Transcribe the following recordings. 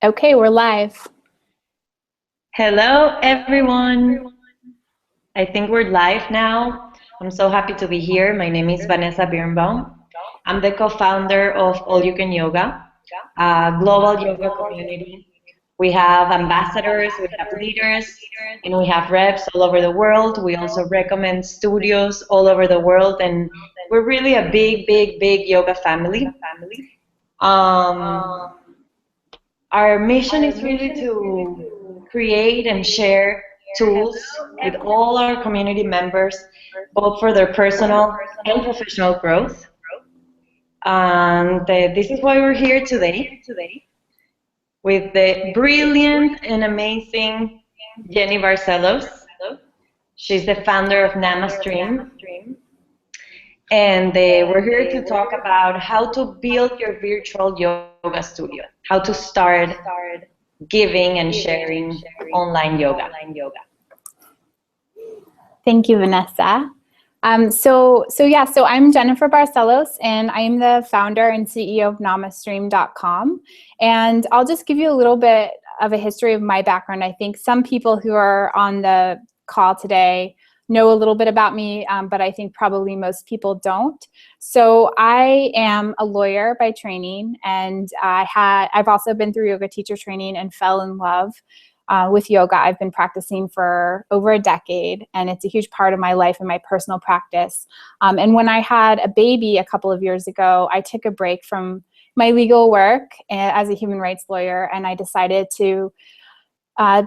Okay, we're live. Hello, everyone. I think we're live now. I'm so happy to be here. My name is Vanessa Birnbaum. I'm the co-founder of All You Can Yoga, a global yoga community. We have ambassadors, we have leaders, and we have reps all over the world. We also recommend studios all over the world, and we're really a big, big, big yoga family. Um, Our mission is really to create and share tools with all our community members, both for their personal and professional growth. And this is why we're here today with the brilliant and amazing Jenny Barcelos. She's the founder of Namastream. And we're here to talk about how to build your virtual yoga studio, how to start giving and sharing online yoga. Thank you, Vanessa. So I'm Jennifer Barcelos, and I'm the founder and CEO of Namastream.com. And I'll just give you a little bit of a history of my background. I think some people who are on the call today know a little bit about me, but I think probably most people don't. So I am a lawyer by training, and I've also been through yoga teacher training and fell in love with yoga. I've been practicing for over a decade, and it's a huge part of my life and my personal practice. And when I had a baby a couple of years ago, I took a break from my legal work as a human rights lawyer, and I decided to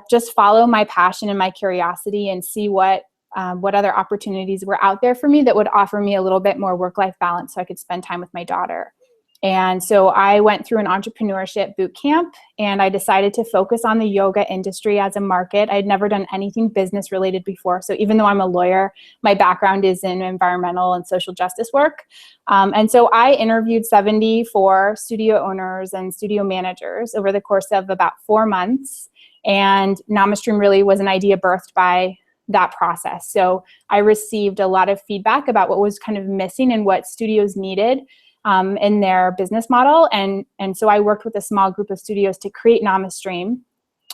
just follow my passion and my curiosity and see what other opportunities were out there for me that would offer me a little bit more work-life balance so I could spend time with my daughter. And so I went through an entrepreneurship boot camp, and I decided to focus on the yoga industry as a market. I'd never done anything business related before. So even though I'm a lawyer, my background is in environmental and social justice work. And so I interviewed 74 studio owners and studio managers over the course of about 4 months. And Namastream really was an idea birthed by that process. So I received a lot of feedback about what was kind of missing and what studios needed in their business model. And so I worked with a small group of studios to create Namastream.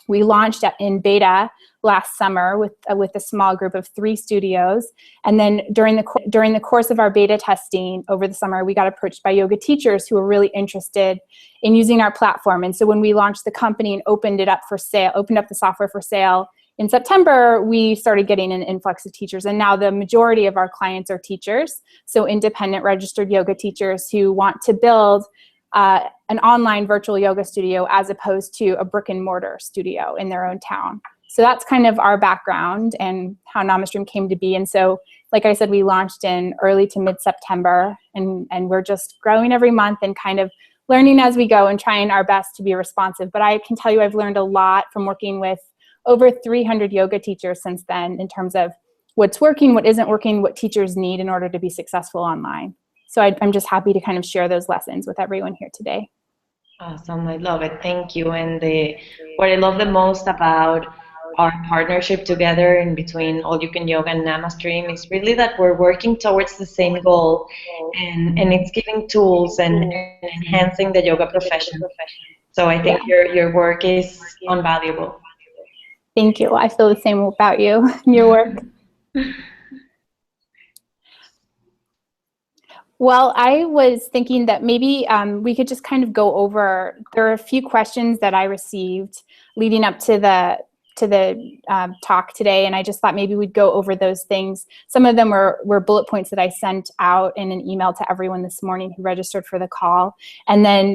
We launched in beta last summer with a small group of 3 studios. And then during the course of our beta testing over the summer, we got approached by yoga teachers who were really interested in using our platform. And so when we launched the company and opened up the software for sale, in September, we started getting an influx of teachers, and now the majority of our clients are teachers, so independent registered yoga teachers who want to build an online virtual yoga studio as opposed to a brick and mortar studio in their own town. So that's kind of our background and how Namastream came to be. And so, like I said, we launched in early to mid-September, and we're just growing every month and kind of learning as we go and trying our best to be responsive. But I can tell you I've learned a lot from working with over 300 yoga teachers since then in terms of what's working, what isn't working, what teachers need in order to be successful online. So I'm just happy to kind of share those lessons with everyone here today. Awesome, I love it. Thank you. And what I love the most about our partnership together in between All You Can Yoga and Namastream is really that we're working towards the same goal, and it's giving tools and enhancing the yoga profession. So I think your work is invaluable. Thank you. I feel the same about you and your work. Well, I was thinking that maybe we could just kind of go over, there are a few questions that I received leading up to the talk today, and I just thought maybe we'd go over those things. Some of them were bullet points that I sent out in an email to everyone this morning who registered for the call. And then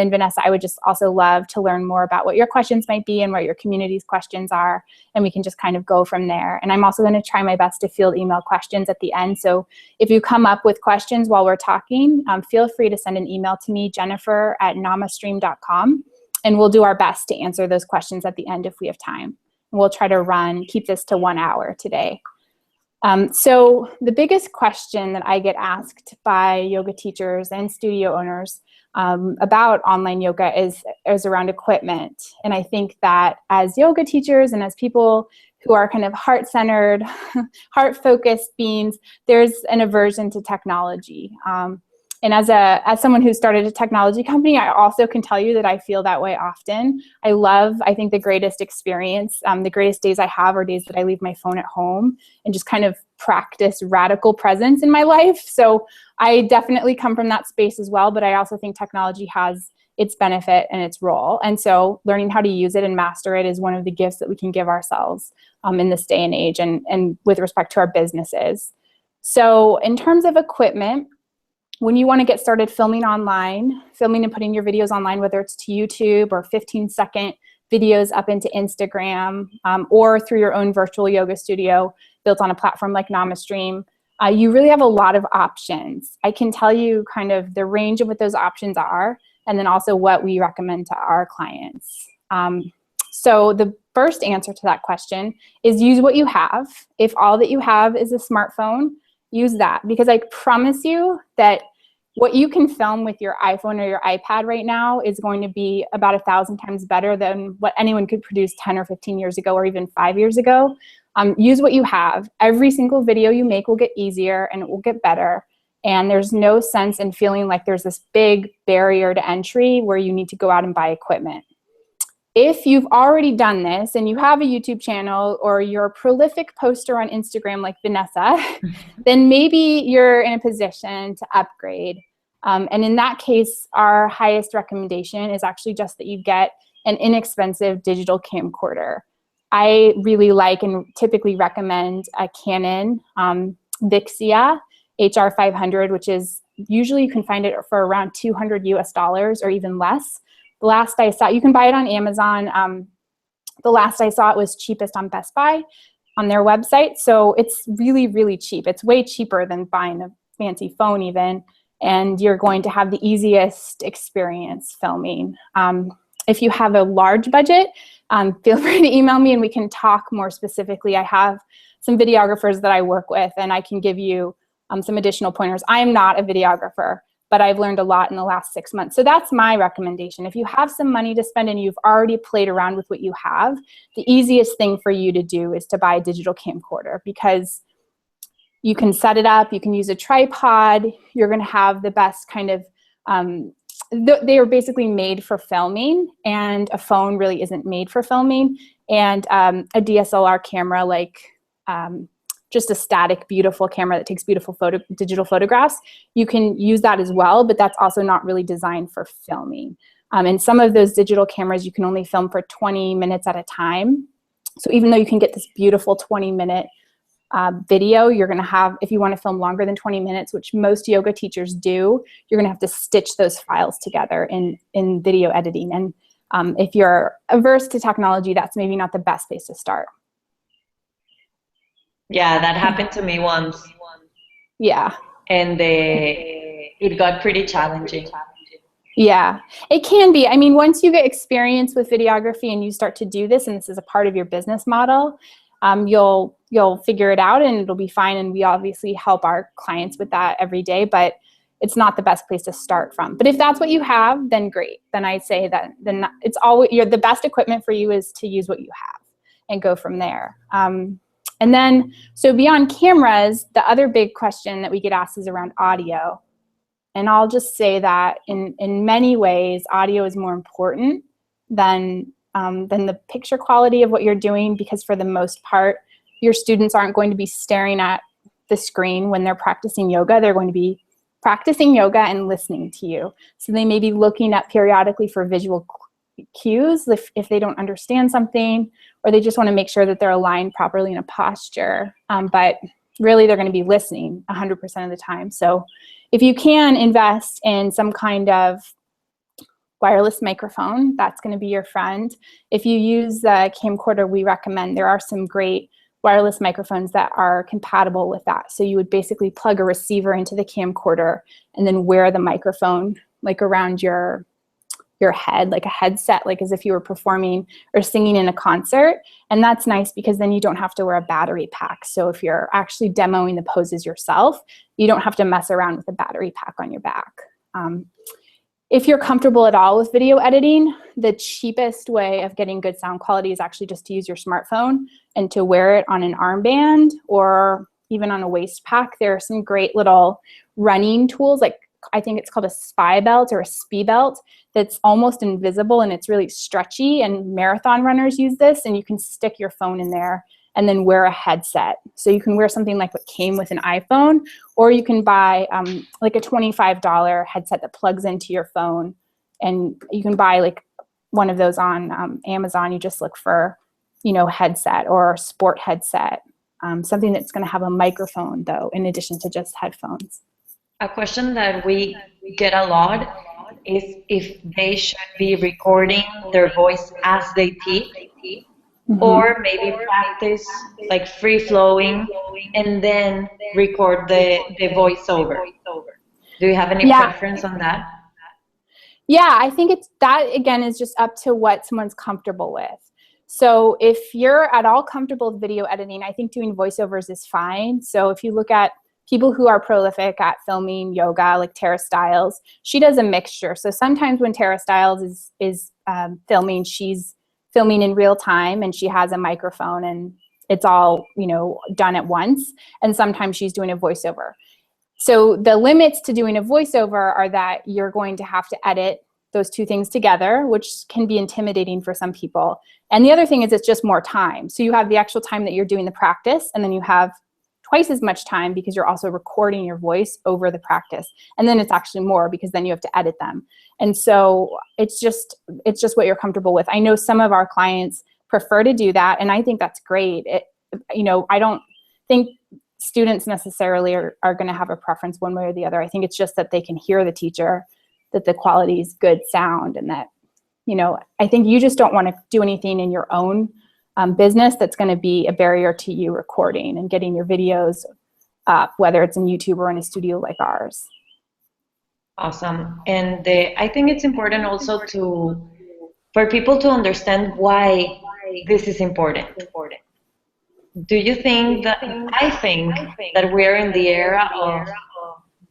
Vanessa, I would just also love to learn more about what your questions might be and what your community's questions are, and we can just kind of go from there. And I'm also going to try my best to field email questions at the end. So if you come up with questions while we're talking, feel free to send an email to me, Jennifer@namastream.com, and we'll do our best to answer those questions at the end if we have time. We'll try to keep this to 1 hour today. So the biggest question that I get asked by yoga teachers and studio owners about online yoga is around equipment. And I think that as yoga teachers and as people who are kind of heart-centered, heart-focused beings, there's an aversion to technology. And as someone who started a technology company, I also can tell you that I feel that way often. I think the greatest experience, the greatest days I have are days that I leave my phone at home and just kind of practice radical presence in my life. So I definitely come from that space as well, but I also think technology has its benefit and its role. And so learning how to use it and master it is one of the gifts that we can give ourselves in this day and age, and with respect to our businesses. So in terms of equipment, when you want to get started filming online, filming and putting your videos online, whether it's to YouTube or 15-second videos up into Instagram, or through your own virtual yoga studio built on a platform like Namastream, you really have a lot of options. I can tell you kind of the range of what those options are, and then also what we recommend to our clients. So the first answer to that question is use what you have. If all that you have is a smartphone, use that, because I promise you that what you can film with your iPhone or your iPad right now is going to be about 1,000 times better than what anyone could produce 10 or 15 years ago, or even 5 years ago. Use what you have. Every single video you make will get easier and it will get better. And there's no sense in feeling like there's this big barrier to entry where you need to go out and buy equipment. If you've already done this and you have a YouTube channel or you're a prolific poster on Instagram like Vanessa, then maybe you're in a position to upgrade. And in that case, our highest recommendation is actually just that you get an inexpensive digital camcorder. I really like and typically recommend a Canon Vixia HR500, which is usually you can find it for around $200 US or even less. The last I saw, you can buy it on Amazon. The last I saw it was cheapest on Best Buy on their website. So it's really, really cheap. It's way cheaper than buying a fancy phone even. And you're going to have the easiest experience filming. If you have a large budget, feel free to email me and we can talk more specifically. I have some videographers that I work with and I can give you some additional pointers. I am not a videographer, but I've learned a lot in the last 6 months. So that's my recommendation. If you have some money to spend and you've already played around with what you have, the easiest thing for you to do is to buy a digital camcorder, because you can set it up, you can use a tripod, you're gonna have the best kind of, they are basically made for filming, and a phone really isn't made for filming. And a DSLR camera, like just a static, beautiful camera that takes beautiful digital photographs, you can use that as well, but that's also not really designed for filming. And some of those digital cameras, you can only film for 20 minutes at a time. So even though you can get this beautiful 20-minute video, you're gonna have, if you wanna film longer than 20 minutes, which most yoga teachers do, you're gonna have to stitch those files together in video editing. And if you're averse to technology, that's maybe not the best place to start. Yeah, that happened to me once. Yeah. And it got pretty challenging. Yeah, it can be. I mean, once you get experience with videography and you start to do this, and this is a part of your business model, you'll figure it out and it'll be fine. And we obviously help our clients with that every day, but it's not the best place to start from. But if that's what you have, then great. Then I'd say that then it's always, the best equipment for you is to use what you have and go from there. And then, so beyond cameras, the other big question that we get asked is around audio. And I'll just say that in many ways, audio is more important than the picture quality of what you're doing, because for the most part, your students aren't going to be staring at the screen when they're practicing yoga. They're going to be practicing yoga and listening to you. So they may be looking at periodically for visual cues if they don't understand something, or they just want to make sure that they're aligned properly in a posture. But really, they're going to be listening 100% of the time. So if you can invest in some kind of wireless microphone, that's going to be your friend. If you use the camcorder we recommend, there are some great wireless microphones that are compatible with that. So you would basically plug a receiver into the camcorder and then wear the microphone like around your head, like a headset, like as if you were performing or singing in a concert. And that's nice because then you don't have to wear a battery pack. So if you're actually demoing the poses yourself, you don't have to mess around with a battery pack on your back. If you're comfortable at all with video editing, the cheapest way of getting good sound quality is actually just to use your smartphone and to wear it on an armband or even on a waist pack. There are some great little running tools, like I think it's called a spy belt or a SPI belt, that's almost invisible and it's really stretchy, and marathon runners use this, and you can stick your phone in there and then wear a headset. So you can wear something like what came with an iPhone, or you can buy like a $25 headset that plugs into your phone, and you can buy like one of those on Amazon. You just look for, you know, headset or sport headset, something that's going to have a microphone though, in addition to just headphones. A question that we get a lot is if they should be recording their voice as they teach, or maybe practice like free flowing and then record the voiceover. Do you have any preference on that? Yeah, I think it's that, again, is just up to what someone's comfortable with. So if you're at all comfortable with video editing, I think doing voiceovers is fine. So if you look at people who are prolific at filming yoga, like Tara Stiles, she does a mixture. So sometimes when Tara Stiles is filming, she's filming in real time and she has a microphone and it's all, you know, done at once. And sometimes she's doing a voiceover. So the limits to doing a voiceover are that you're going to have to edit those two things together, which can be intimidating for some people. And the other thing is it's just more time. So you have the actual time that you're doing the practice, and then you have twice as much time because you're also recording your voice over the practice. And then it's actually more because then you have to edit them. And so it's just what you're comfortable with. I know some of our clients prefer to do that, and I think that's great. You know, I don't think students necessarily are going to have a preference one way or the other. I think it's just that they can hear the teacher, that the quality is good sound, and that, you know, I think you just don't want to do anything in your own business that's going to be a barrier to you recording and getting your videos up, whether it's in YouTube or in a studio like ours. Awesome. And I think it's important also for people to understand why this is important. Do you think that, I think that we're in the era of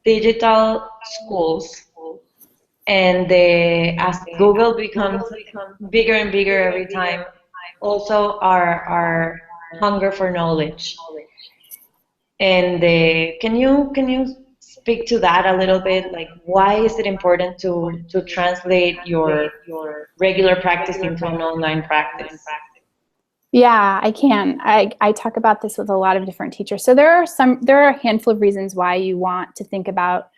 digital schools, and as Google becomes bigger and bigger every time, also our hunger for knowledge. And can you speak to that a little bit? Like, why is it important to translate your regular practice into an online practice? Yeah, I can. I talk about this with a lot of different teachers. So there are a handful of reasons why you want to think about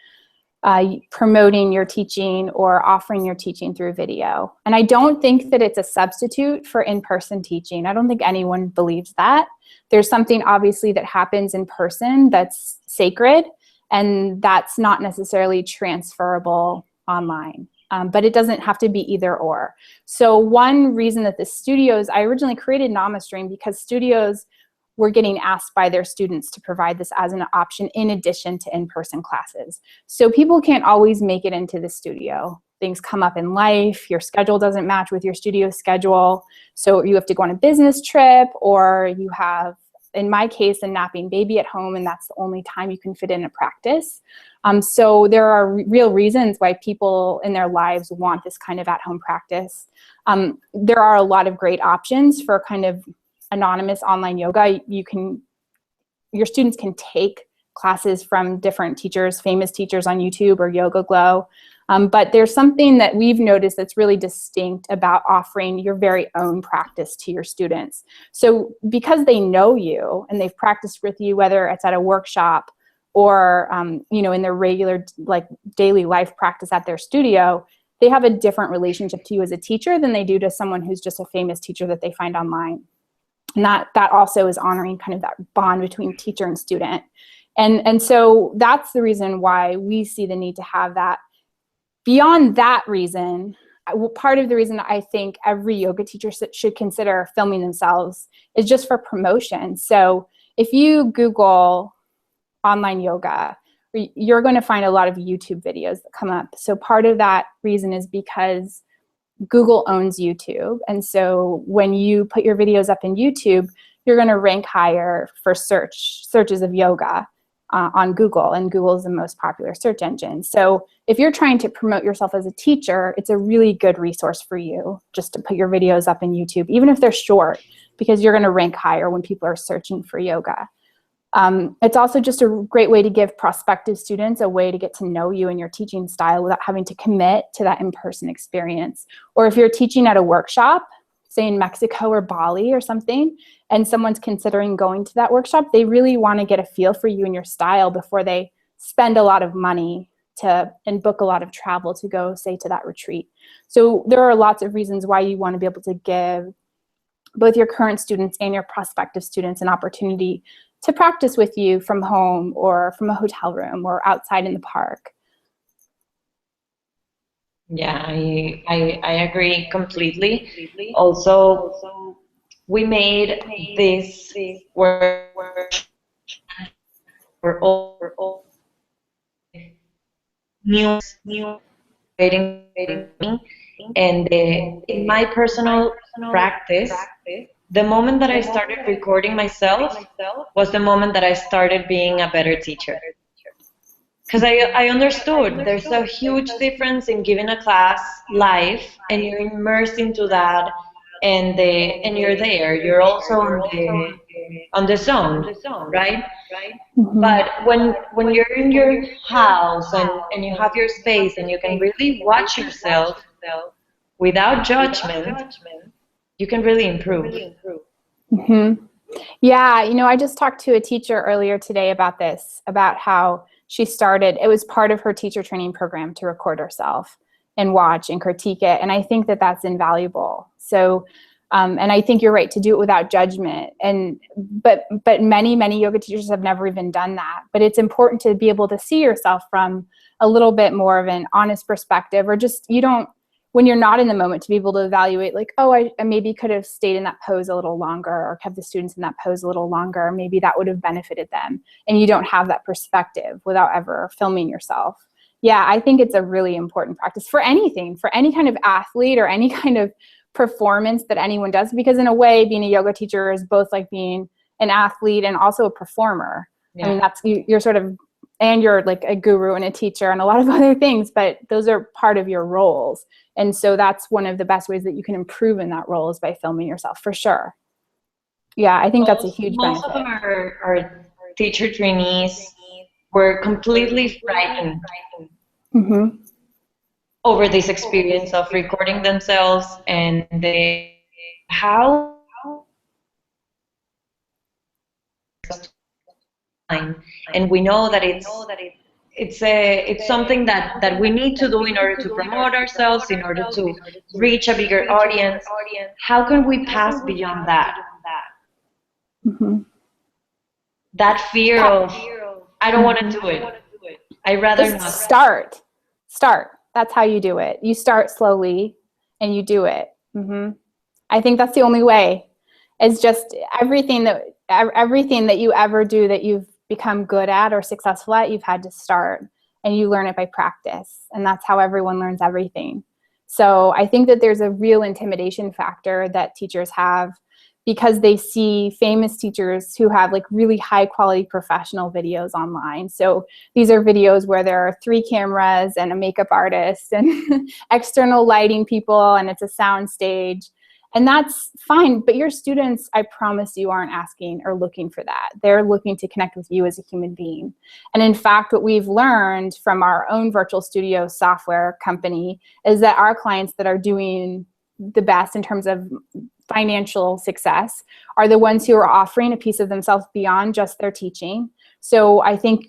promoting your teaching or offering your teaching through video. And I don't think that it's a substitute for in-person teaching. I don't think anyone believes that. There's something obviously that happens in person that's sacred, and that's not necessarily transferable online. But it doesn't have to be either or. So one reason that the studios, I originally created Namastream because studios were getting asked by their students to provide this as an option in addition to in-person classes. So people can't always make it into the studio. Things come up in life, your schedule doesn't match with your studio schedule, so you have to go on a business trip, or you have, in my case, a napping baby at home, and that's the only time you can fit in a practice. So there are real reasons why people in their lives want this kind of at-home practice. There are a lot of great options for kind of anonymous online yoga. Your students can take classes from different teachers, famous teachers on YouTube or Yoga Glow. But there's something that we've noticed that's really distinct about offering your very own practice to your students. So because they know you and they've practiced with you, whether it's at a workshop or you know, in their regular like daily life practice at their studio, they have a different relationship to you as a teacher than they do to someone who's just a famous teacher that they find online. And that also is honoring kind of that bond between teacher and student. And so that's the reason why we see the need to have that. Beyond that reason, part of the reason I think every yoga teacher should consider filming themselves is just for promotion. So if you Google online yoga, you're going to find a lot of YouTube videos that come up. So part of that reason is because Google owns YouTube. And so when you put your videos up in YouTube, you're going to rank higher for searches of yoga on Google, and Google is the most popular search engine. So if you're trying to promote yourself as a teacher, it's a really good resource for you just to put your videos up in YouTube, even if they're short, because you're going to rank higher when people are searching for yoga. It's also just a great way to give prospective students a way to get to know you and your teaching style without having to commit to that in-person experience. Or if you're teaching at a workshop, say in Mexico or Bali or something, and someone's considering going to that workshop, they really want to get a feel for you and your style before they spend a lot of money and book a lot of travel to go, say, to that retreat. So there are lots of reasons why you want to be able to give both your current students and your prospective students an opportunity to practice with you from home or from a hotel room or outside in the park. Yeah, I agree completely. Also, we made this work for all new creating, and in my personal practice, the moment that I started recording myself was the moment that I started being a better teacher. Because I understood there's a huge difference in giving a class live and you're immersed into that, and you're there. You're also on the zone, right? Mm-hmm. But when you're in your house and you have your space and you can really watch yourself without judgment, you can really improve. Mm-hmm. Yeah, I just talked to a teacher earlier today about this, about how she started, it was part of her teacher training program to record herself and watch and critique it. And I think that that's invaluable. So, and I think you're right to do it without judgment. But many yoga teachers have never even done that. But it's important to be able to see yourself from a little bit more of an honest perspective, or just, when you're not in the moment, to be able to evaluate, like, oh, I maybe could have stayed in that pose a little longer, or kept the students in that pose a little longer. Maybe that would have benefited them. And you don't have that perspective without ever filming yourself. Yeah, I think it's a really important practice for anything, for any kind of athlete or any kind of performance that anyone does, because in a way, being a yoga teacher is both like being an athlete and also a performer. Yeah. I mean, you're sort of, and you're like a guru and a teacher and a lot of other things, but those are part of your roles. And so that's one of the best ways that you can improve in that role, is by filming yourself, for sure. Yeah, I think that's a huge benefit. Most of our teacher trainees were completely frightened over this experience of recording themselves, and how and we know that it's something that we need to do in order to promote ourselves, in order to reach a bigger audience. How can we pass beyond that? That fear of, I don't want to do it. I'd rather not. Start. That's how you do it. You start slowly and you do it. I think that's the only way. It's just everything that you ever do that you've become good at or successful at, you've had to start, and you learn it by practice. And that's how everyone learns everything. So I think that there's a real intimidation factor that teachers have, because they see famous teachers who have like really high quality professional videos online. So these are videos where there are 3 cameras and a makeup artist and external lighting people, and it's a sound stage. And that's fine, but your students, I promise you, aren't asking or looking for that. They're looking to connect with you as a human being. And in fact, what we've learned from our own virtual studio software company is that our clients that are doing the best in terms of financial success are the ones who are offering a piece of themselves beyond just their teaching. So I think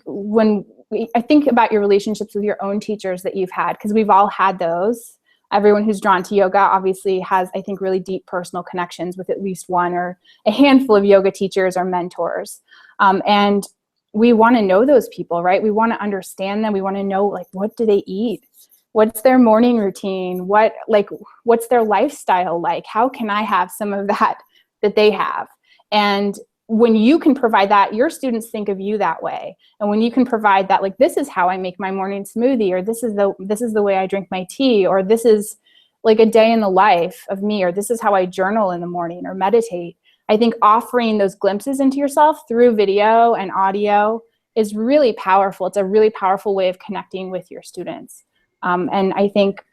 I think about your relationships with your own teachers that you've had, because we've all had those. Everyone who's drawn to yoga obviously has, I think, really deep personal connections with at least one or a handful of yoga teachers or mentors. And we want to know those people, right? We want to understand them. We want to know, like, what do they eat? What's their morning routine? What's their lifestyle like? How can I have some of that they have? And when you can provide that, your students think of you that way. And when you can provide that, like, this is how I make my morning smoothie, or this is the way I drink my tea, or this is like a day in the life of me, or this is how I journal in the morning or meditate. I think offering those glimpses into yourself through video and audio is really powerful. It's a really powerful way of connecting with your students. And I think,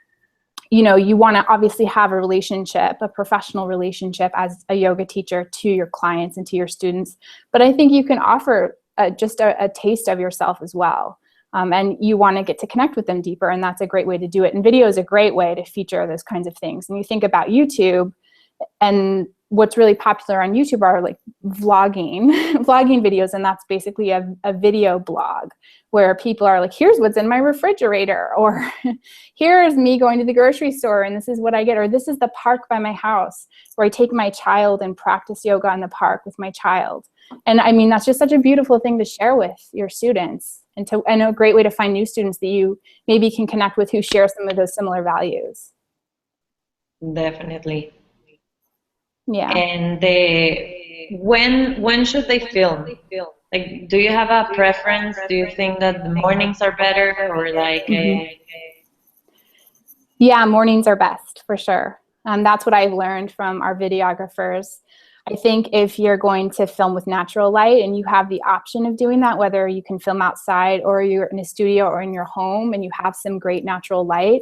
you want to obviously have a relationship, a professional relationship as a yoga teacher to your clients and to your students. But I think you can offer just a taste of yourself as well. And you want to get to connect with them deeper, and that's a great way to do it. And video is a great way to feature those kinds of things. And you think about YouTube, and what's really popular on YouTube are like vlogging videos, and that's basically a video blog where people are like, here's what's in my refrigerator, or here's me going to the grocery store and this is what I get, or this is the park by my house where I take my child and practice yoga in the park with my child. And I mean, that's just such a beautiful thing to share with your students, and a great way to find new students that you maybe can connect with who share some of those similar values. Definitely. Yeah. And when should they film? Like, do you have a preference? Do you think that the mornings are better, or like? Yeah, mornings are best for sure. That's what I've learned from our videographers. I think if you're going to film with natural light and you have the option of doing that, whether you can film outside or you're in a studio or in your home and you have some great natural light,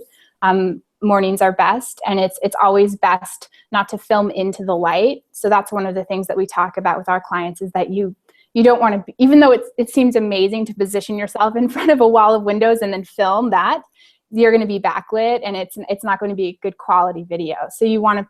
mornings are best. And it's always best not to film into the light. So that's one of the things that we talk about with our clients, is that you don't want to, even though it seems amazing to position yourself in front of a wall of windows and then film that, you're going to be backlit and it's not going to be a good quality video. So you want to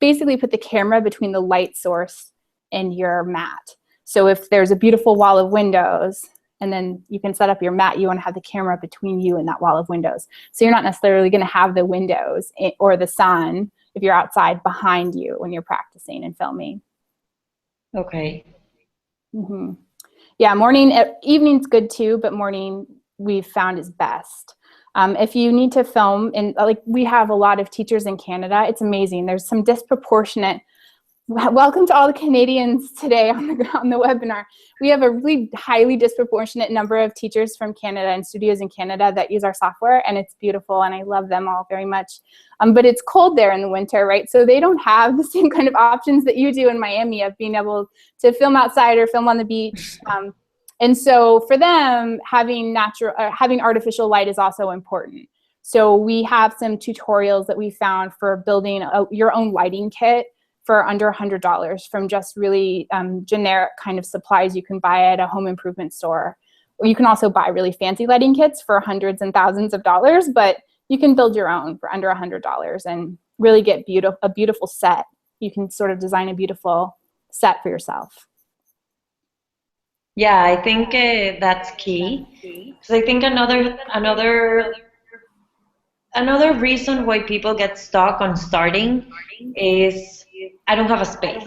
basically put the camera between the light source and your mat. So if there's a beautiful wall of windows and then you can set up your mat, you want to have the camera between you and that wall of windows. So you're not necessarily going to have the windows or the sun, if you're outside, behind you when you're practicing and filming. Okay. Mm-hmm. Yeah, evening's good too, but morning we've found is best. If you need to film, and like we have a lot of teachers in Canada, it's amazing. There's some disproportionate. Welcome to all the Canadians today on the webinar. We have a really highly disproportionate number of teachers from Canada and studios in Canada that use our software, and it's beautiful, and I love them all very much. But it's cold there in the winter, right? So they don't have the same kind of options that you do in Miami of being able to film outside or film on the beach. And so for them, having artificial light is also important. So we have some tutorials that we found for building your own lighting kit for under $100 from just really generic kind of supplies you can buy at a home improvement store. Or you can also buy really fancy lighting kits for hundreds and thousands of dollars, but you can build your own for under $100 and really get a beautiful set. You can sort of design a beautiful set for yourself. Yeah, I think that's key. Because I think another reason why people get stuck on starting is I don't have a space.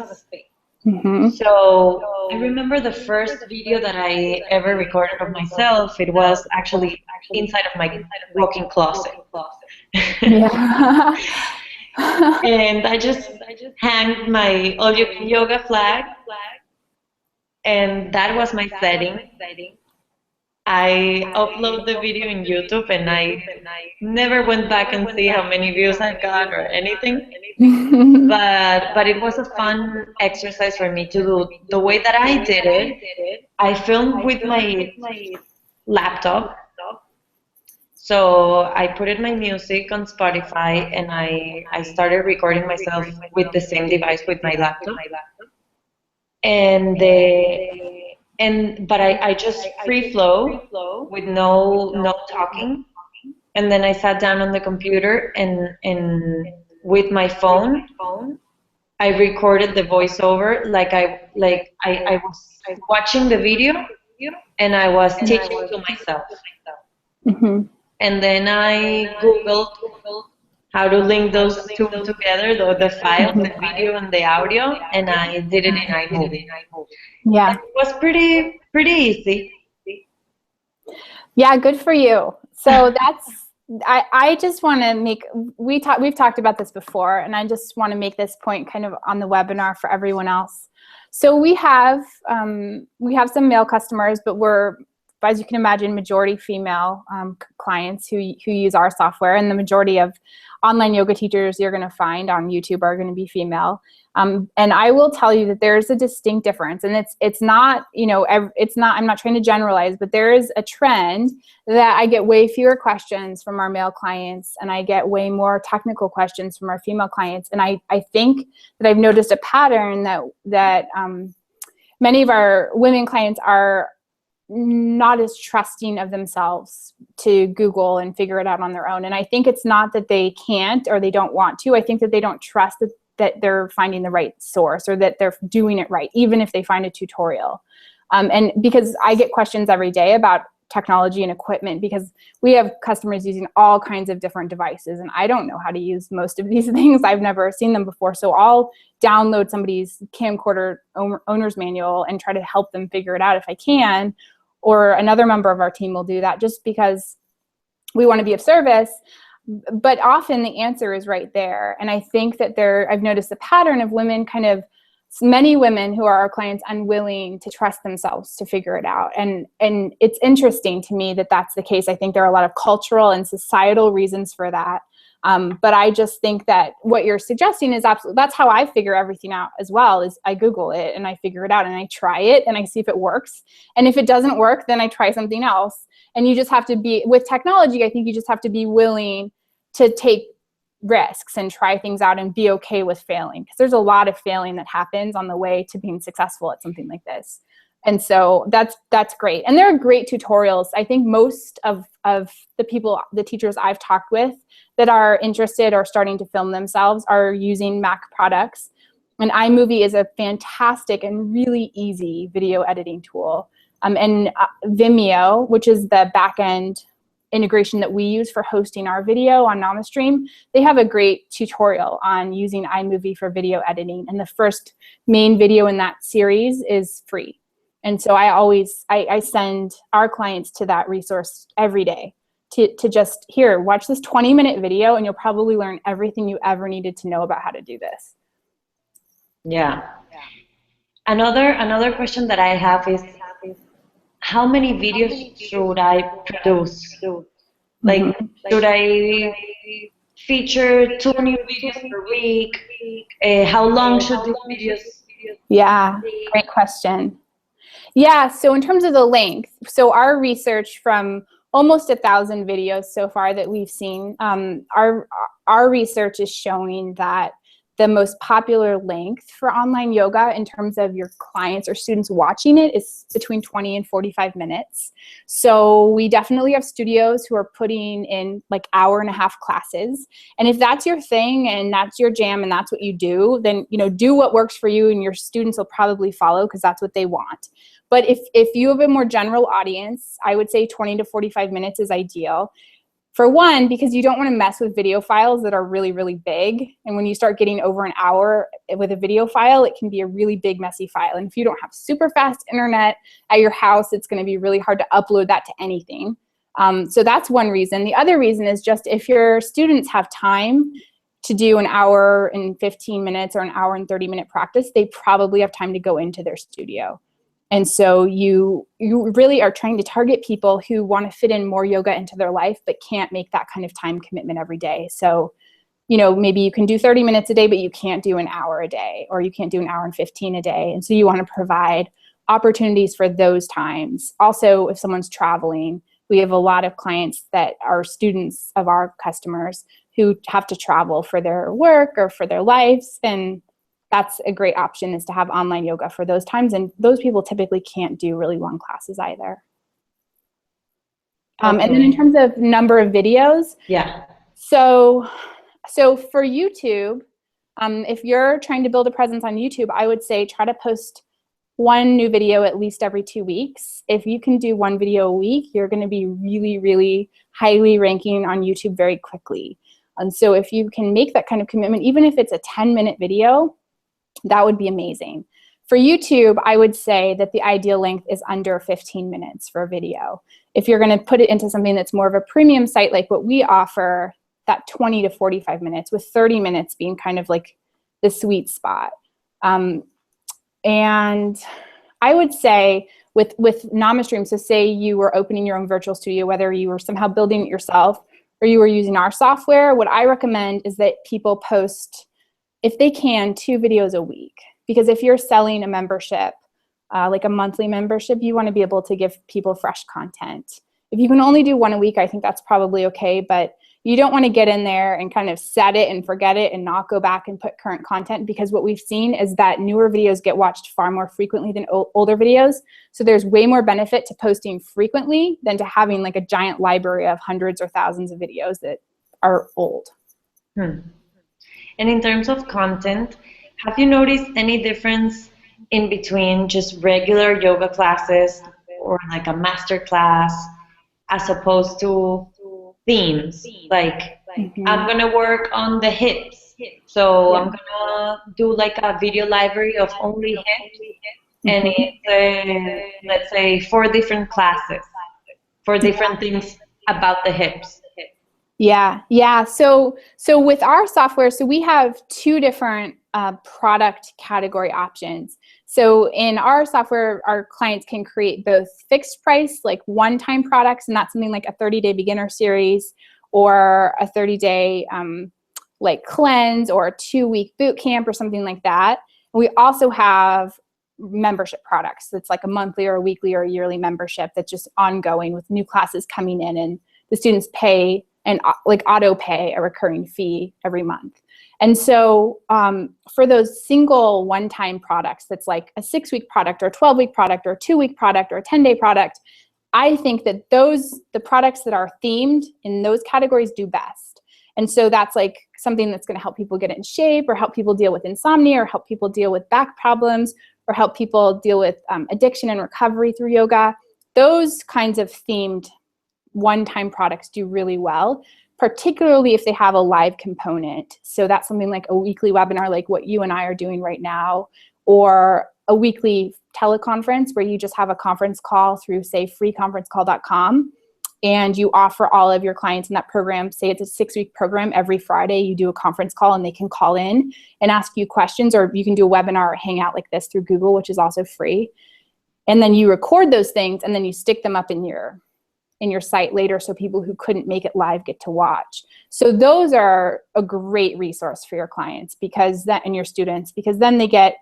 Mm-hmm. So I remember the first video that I ever recorded of myself. It was actually inside of my walk-in closet. Yeah. And I just hanged my all yoga flag. And that was my setting. I upload the video in YouTube, and I never went back and see how many views I got or anything. But it was a fun exercise for me to do. The way that I did it, I filmed with my laptop. So I put in my music on Spotify, and I started recording myself with the same device with my laptop. But I just free flow with no talking, and then I sat down on the computer and with my phone I recorded the voiceover like I was watching the video and I was teaching to myself. Mm-hmm. And then I Googled how to link those two together, the files, the video and the audio, and I did it in iMovie. Yeah. And it was pretty easy. Yeah, good for you. So I just want to we've talked about this before, and I just want to make this point kind of on the webinar for everyone else. So we have some male customers, but we're, as you can imagine, majority female clients who use our software, and the majority of online yoga teachers you're going to find on YouTube are going to be female. And I will tell you that there's a distinct difference, and it's not, I'm not trying to generalize, but there is a trend that I get way fewer questions from our male clients, and I get way more technical questions from our female clients. And I think that I've noticed a pattern that many of our women clients are not as trusting of themselves to Google and figure it out on their own. And I think it's not that they can't or they don't want to. I think that they don't trust that they're finding the right source or that they're doing it right, even if they find a tutorial. And because I get questions every day about technology and equipment, because we have customers using all kinds of different devices, and I don't know how to use most of these things. I've never seen them before. So I'll download somebody's camcorder owner's manual and try to help them figure it out if I can. Or another member of our team will do that just because we want to be of service. But often the answer is right there. And I think that I've noticed a pattern of women many women who are our clients unwilling to trust themselves to figure it out. And it's interesting to me that that's the case. I think there are a lot of cultural and societal reasons for that. But I just think that what you're suggesting is absolutely, that's how I figure everything out as well, is I Google it and I figure it out and I try it and I see if it works. And if it doesn't work, then I try something else. And you just have to be, with technology, I think you just have to be willing to take risks and try things out and be okay with failing, because there's a lot of failing that happens on the way to being successful at something like this. And so that's great. And there are great tutorials. I think most of the teachers I've talked with that are interested or starting to film themselves are using Mac products. And iMovie is a fantastic and really easy video editing tool. And Vimeo, which is the back-end integration that we use for hosting our video on Namastream, they have a great tutorial on using iMovie for video editing. And the first main video in that series is free. And so I send our clients to that resource every day to just, here, watch this 20-minute video and you'll probably learn everything you ever needed to know about how to do this. Yeah. Another question that I have is, how many videos should I produce? Like, should I feature 2 new videos per week? How long should these videos be? Yeah, great question. Yeah, so in terms of the length, so our research from almost 1,000 videos so far that we've seen, our research is showing that the most popular length for online yoga in terms of your clients or students watching it is between 20 and 45 minutes. So we definitely have studios who are putting in like 1.5-hour classes. And if that's your thing and that's your jam and that's what you do, then do what works for you and your students will probably follow because that's what they want. But if you have a more general audience, I would say 20 to 45 minutes is ideal. For one, because you don't want to mess with video files that are really, really big. And when you start getting over an hour with a video file, it can be a really big, messy file. And if you don't have super fast internet at your house, it's going to be really hard to upload that to anything. So that's one reason. The other reason is just if your students have time to do an hour and 15 minutes or an hour and 30-minute practice, they probably have time to go into their studio. And so you really are trying to target people who want to fit in more yoga into their life but can't make that kind of time commitment every day. So, maybe you can do 30 minutes a day, but you can't do an hour a day, or you can't do an hour and 15 a day. And so you want to provide opportunities for those times. Also, if someone's traveling, we have a lot of clients that are students of our customers who have to travel for their work or for their lives, and that's a great option, is to have online yoga for those times. And those people typically can't do really long classes either. And then in terms of number of videos, so for YouTube, if you're trying to build a presence on YouTube, I would say try to post 1 new video at least every 2 weeks. If you can do 1 video a week, you're going to be really, really highly ranking on YouTube very quickly. And so if you can make that kind of commitment, even if it's a 10-minute video, that would be amazing. For YouTube, I would say that the ideal length is under 15 minutes for a video. If you're going to put it into something that's more of a premium site like what we offer, that 20 to 45 minutes, with 30 minutes being kind of like the sweet spot. And I would say with Namastream, so say you were opening your own virtual studio, whether you were somehow building it yourself or you were using our software, what I recommend is that people post, if they can, 2 videos a week. Because if you're selling a membership, like a monthly membership, you want to be able to give people fresh content. If you can only do 1 a week, I think that's probably okay. But you don't want to get in there and kind of set it and forget it and not go back and put current content, because what we've seen is that newer videos get watched far more frequently than older videos. So there's way more benefit to posting frequently than to having like a giant library of hundreds or thousands of videos that are old. And in terms of content, have you noticed any difference in between just regular yoga classes or like a master class as opposed to themes? Like, I'm going to work on the hips, so I'm going to do like a video library of only hips, and it's, let's say, 4 different classes for different things about the hips. Yeah. So with our software, so we have 2 different product category options. So in our software, our clients can create both fixed price, like one-time products, and that's something like a 30-day beginner series or a 30-day like cleanse or a 2-week boot camp or something like that. And we also have membership products. It's like a monthly or a weekly or a yearly membership that's just ongoing with new classes coming in, and the students pay and like auto pay a recurring fee every month. And so for those single one-time products, that's like a 6-week product or a 12-week product or a 2-week product or a 10-day product, I think that the products that are themed in those categories do best. And so that's like something that's going to help people get in shape, or help people deal with insomnia, or help people deal with back problems, or help people deal with addiction and recovery through yoga. Those kinds of themed one-time products do really well, particularly if they have a live component. So that's something like a weekly webinar, like what you and I are doing right now, or a weekly teleconference where you just have a conference call through, say, freeconferencecall.com, and you offer all of your clients in that program, say it's a 6-week program, every Friday you do a conference call and they can call in and ask you questions, or you can do a webinar or hangout like this through Google, which is also free. And then you record those things and then you stick them up in your site later, so people who couldn't make it live get to watch. So those are a great resource for your clients, and your students, because then they get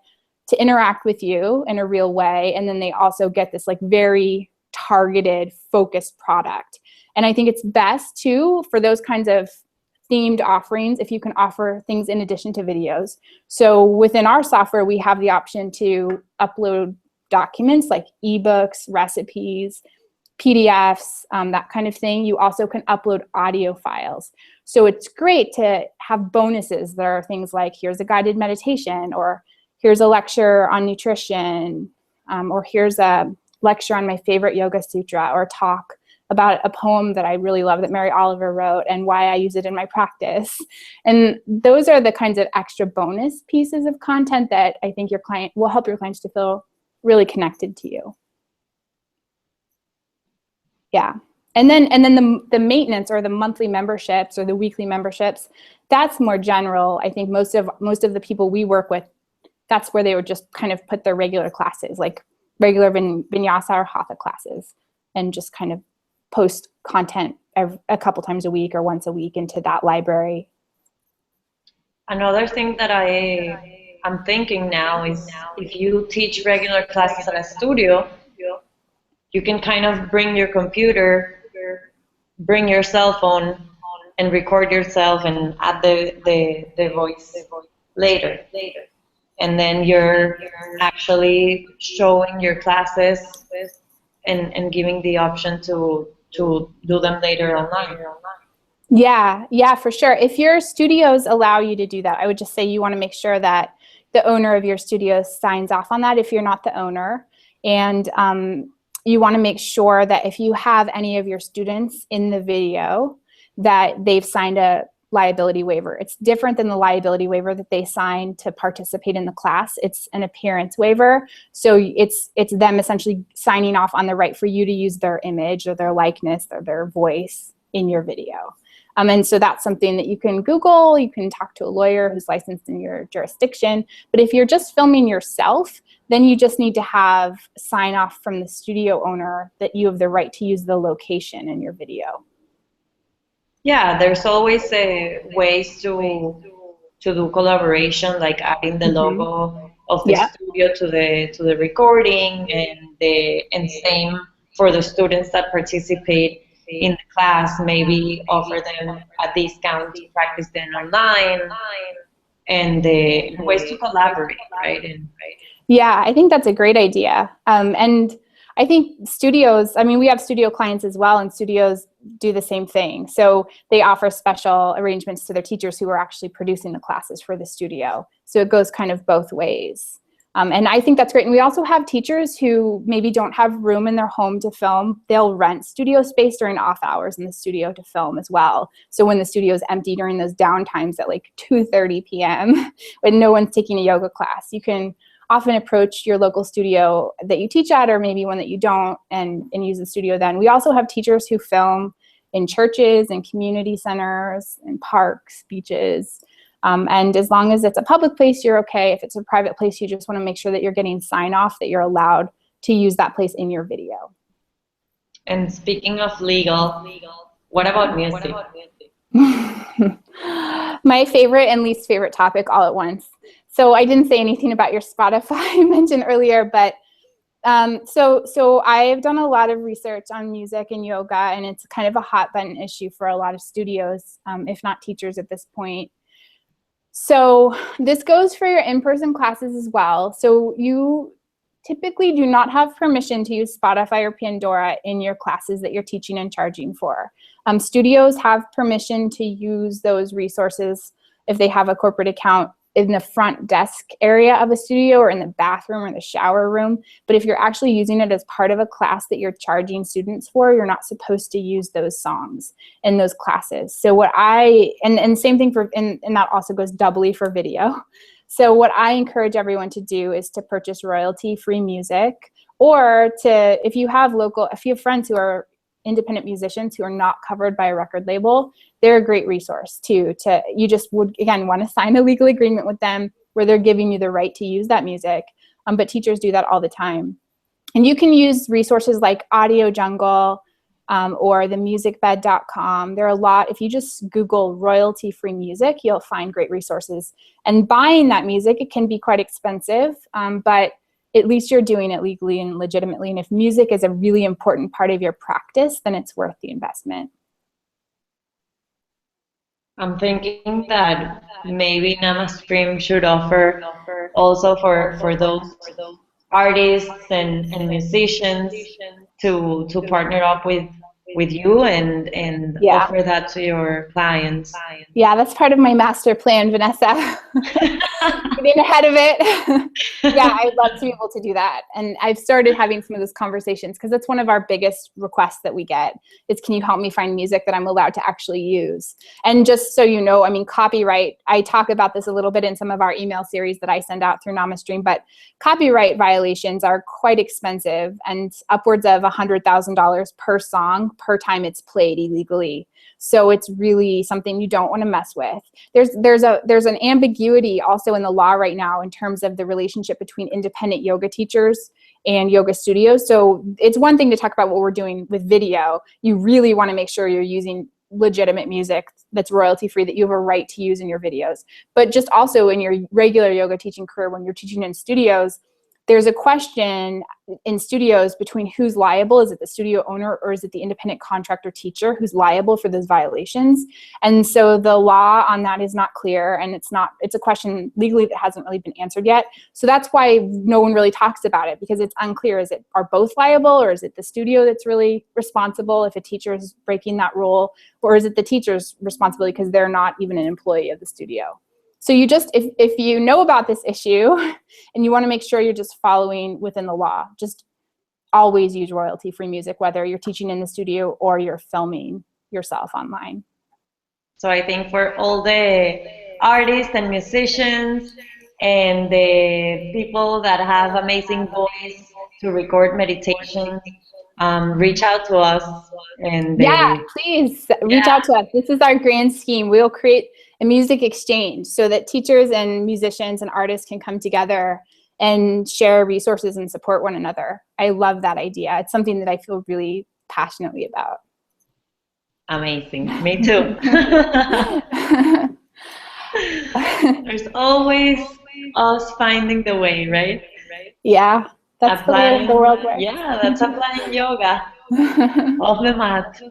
to interact with you in a real way, and then they also get this like very targeted, focused product. And I think it's best too for those kinds of themed offerings if you can offer things in addition to videos. So within our software, we have the option to upload documents like ebooks, recipes, PDFs, that kind of thing. You also can upload audio files. So it's great to have bonuses that are things like, here's a guided meditation, or here's a lecture on nutrition, or here's a lecture on my favorite yoga sutra, or talk about a poem that I really love that Mary Oliver wrote and why I use it in my practice. And those are the kinds of extra bonus pieces of content that I think your client will help your clients to feel really connected to you. Yeah. And then the maintenance, or the monthly memberships or the weekly memberships, that's more general. I think most of the people we work with, that's where they would just kind of put their regular classes, like regular vinyasa or hatha classes, and just kind of post content a couple times a week or once a week into that library. Another thing that I'm thinking now is, if you teach regular classes at a studio, you can kind of bring your computer, bring your cell phone, and record yourself and add the voice later. And then you're actually showing your classes and giving the option to do them later online. Yeah, for sure. If your studios allow you to do that, I would just say you want to make sure that the owner of your studio signs off on that if you're not the owner. And you want to make sure that if you have any of your students in the video, that they've signed a liability waiver. It's different than the liability waiver that they sign to participate in the class. It's an appearance waiver. So it's them essentially signing off on the right for you to use their image or their likeness or their voice in your video. And so that's something that you can Google. You can talk to a lawyer who's licensed in your jurisdiction. But if you're just filming yourself, then you just need to have sign off from the studio owner that you have the right to use the location in your video. Yeah, there's always ways to do collaboration, like adding the logo of the studio to the recording, and same for the students that participate in the class, maybe offer them a discount to practice them online, and ways to collaborate, right? And Yeah, I think that's a great idea. And I think studios, I mean, we have studio clients as well, and studios do the same thing. So they offer special arrangements to their teachers who are actually producing the classes for the studio. So it goes kind of both ways. And I think that's great. And we also have teachers who maybe don't have room in their home to film. They'll rent studio space during off hours in the studio to film as well. So when the studio is empty during those downtimes at like 2:30 p.m. when no one's taking a yoga class, you can often approach your local studio that you teach at, or maybe one that you don't, and use the studio then. We also have teachers who film in churches and community centers and parks, beaches. And as long as it's a public place, you're okay. If it's a private place, you just want to make sure that you're getting sign off that you're allowed to use that place in your video. And speaking of legal, what about music? My favorite and least favorite topic all at once. So I didn't say anything about your Spotify I mentioned earlier, but so I've done a lot of research on music and yoga, and it's kind of a hot button issue for a lot of studios, if not teachers at this point. So this goes for your in-person classes as well. So you typically do not have permission to use Spotify or Pandora in your classes that you're teaching and charging for. Studios have permission to use those resources if they have a corporate account in the front desk area of a studio or in the bathroom or the shower room. But if you're actually using it as part of a class that you're charging students for, you're not supposed to use those songs in those classes. So what and same thing for, and that also goes doubly for video. So what I encourage everyone to do is to purchase royalty-free music, or if you have friends who are independent musicians who are not covered by a record label, they're a great resource too. You just would, again, want to sign a legal agreement with them where they're giving you the right to use that music. But teachers do that all the time. And you can use resources like Audio Jungle or themusicbed.com. There are a lot. If you just Google royalty-free music, you'll find great resources. And buying that music, it can be quite expensive, but at least you're doing it legally and legitimately. And if music is a really important part of your practice, then it's worth the investment. I'm thinking that maybe Namastream should offer also for those artists and musicians to partner up with you and offer that to your clients. Yeah, that's part of my master plan, Vanessa. Getting ahead of it. Yeah, I'd love to be able to do that. And I've started having some of those conversations because that's one of our biggest requests that we get is, can you help me find music that I'm allowed to actually use? And just so you know, I mean, copyright, I talk about this a little bit in some of our email series that I send out through Namastream, but copyright violations are quite expensive and upwards of $100,000 per song per time it's played illegally. So it's really something you don't want to mess with. There's an ambiguity also in the law right now in terms of the relationship between independent yoga teachers and yoga studios. So it's one thing to talk about what we're doing with video. You really want to make sure you're using legitimate music that's royalty free, that you have a right to use in your videos. But just also in your regular yoga teaching career, when you're teaching in studios, there's a question in studios between who's liable. Is it the studio owner or is it the independent contractor teacher who's liable for those violations? And so the law on that is not clear, and it's a question legally that hasn't really been answered yet. So that's why no one really talks about it, because it's unclear. Are both liable, or is it the studio that's really responsible if a teacher is breaking that rule, or is it the teacher's responsibility because they're not even an employee of the studio? So you just, if you know about this issue and you want to make sure you're just following within the law, just always use royalty-free music, whether you're teaching in the studio or you're filming yourself online. So I think for all the artists and musicians and the people that have amazing voice to record meditation, reach out to us. And yeah, please reach out to us. This is our grand scheme. We'll create a music exchange so that teachers and musicians and artists can come together and share resources and support one another. I love that idea. It's something that I feel really passionately about. Amazing. Me too. There's always us finding the way, right? Yeah, that's the way the world works. Yeah, that's applying yoga. off the mat.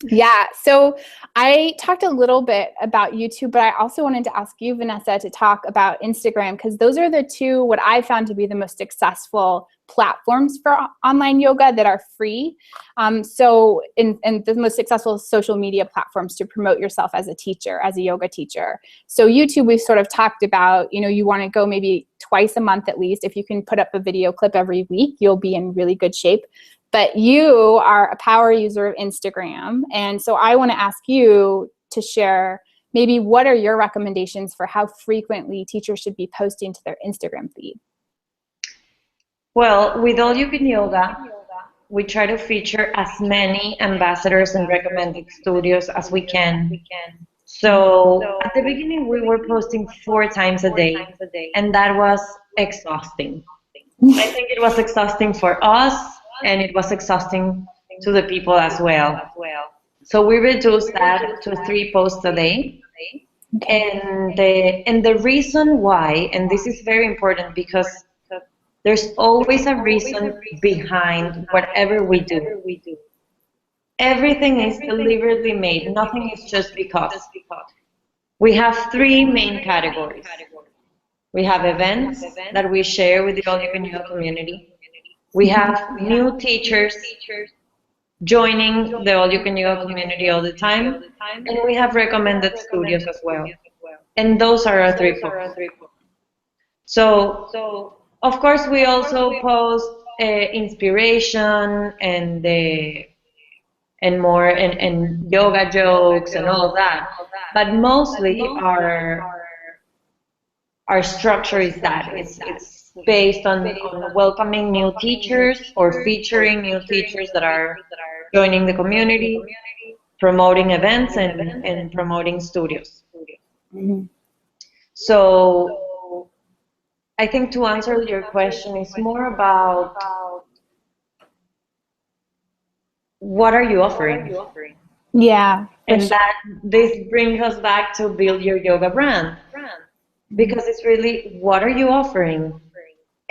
Yeah, so I talked a little bit about YouTube, but I also wanted to ask you, Vanessa, to talk about Instagram, because those are the two, what I found to be the most successful platforms for online yoga that are free. And the most successful social media platforms to promote yourself as a teacher, as a yoga teacher. So YouTube, we've sort of talked about, you want to go maybe twice a month at least. If you can put up a video clip every week, you'll be in really good shape. But you are a power user of Instagram. And so I want to ask you to share maybe what are your recommendations for how frequently teachers should be posting to their Instagram feed? Well, with All You Can Yoga, we try to feature as many ambassadors and recommended studios as we can. So at the beginning, we were posting 4 times a day, and that was exhausting. I think it was exhausting for us, and it was exhausting to the people as well. So we reduced that to 3 posts a day. And the reason why, and this is very important because there's always a reason behind whatever we do. Everything is deliberately made. Nothing is just because. We have 3 main categories. We have events that we share with the All You Can Yoga community. We have new teachers joining the All You Can Yoga community all the time. And we have recommended studios as well. And those are our 3 posts. So, of course, we also post inspiration and more and yoga jokes and all of that. But mostly our structure is that it's based on welcoming new teachers or featuring new teachers that are joining the community, promoting events and promoting studios. So I think to answer your question, it's more about what are you offering? Yeah. And that this brings us back to build your yoga brand. Because it's really, what are you offering?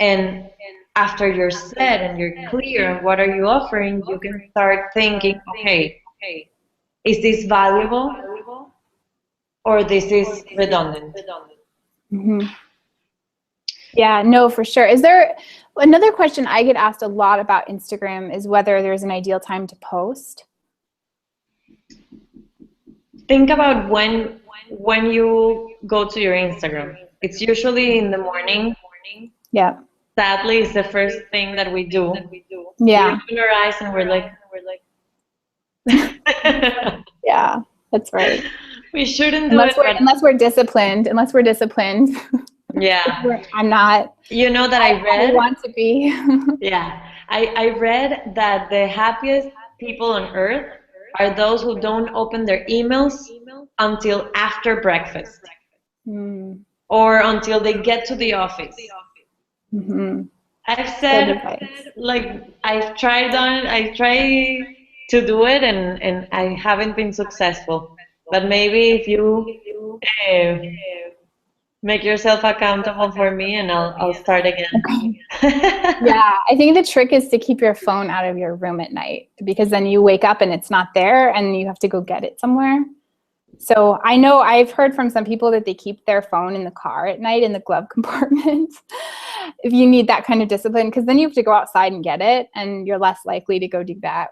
And after you're set and you're clear on what are you offering, you can start thinking, okay, is this valuable or this is redundant? Yeah, no, for sure. Is there another question I get asked a lot about Instagram is whether there's an ideal time to post? Think about when you go to your Instagram. It's usually in the morning. Yeah. Sadly, it's the first thing that we do. Yeah. We open our eyes and we're like yeah, that's right. We shouldn't do it. Unless we're disciplined. Yeah. I'm not. You know that I read. I want to be. Yeah. I read that the happiest people on earth are those who don't open their emails until after breakfast or until they get to the office. I've said, like, I tried to do it and I haven't been successful. But maybe if you make yourself accountable for me, and I'll start again. Yeah, I think the trick is to keep your phone out of your room at night, because then you wake up and it's not there and you have to go get it somewhere. So I know I've heard from some people that they keep their phone in the car at night in the glove compartment if you need that kind of discipline, because then you have to go outside and get it and you're less likely to go do that,